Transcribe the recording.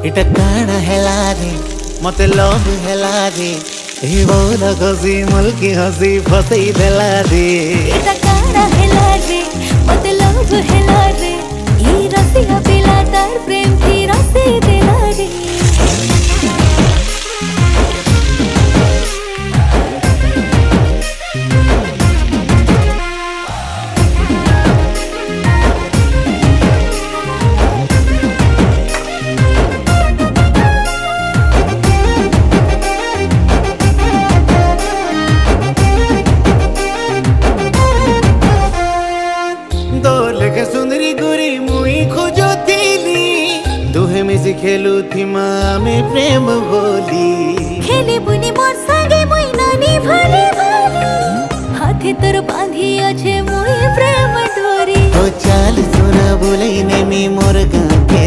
इटा काना हेला रे मते लव हेला रे ए बोला खसी मुल्की हसी फसई देला रे इटा काना हेला रे मते लव हेला रे ई रसिया पिला तार प्रेम की रसी देला रे सुंदरी गोरी मुई खोजो थीली दुहे मिसी खेलू थी माँ में प्रेम बोली खेले बुनी मोर संगे मुई नानी भले भले हाथे तोर बांधी अच्छे मुई प्रेम डोरी ओ चाल सुना बोले ने मी मोर गाके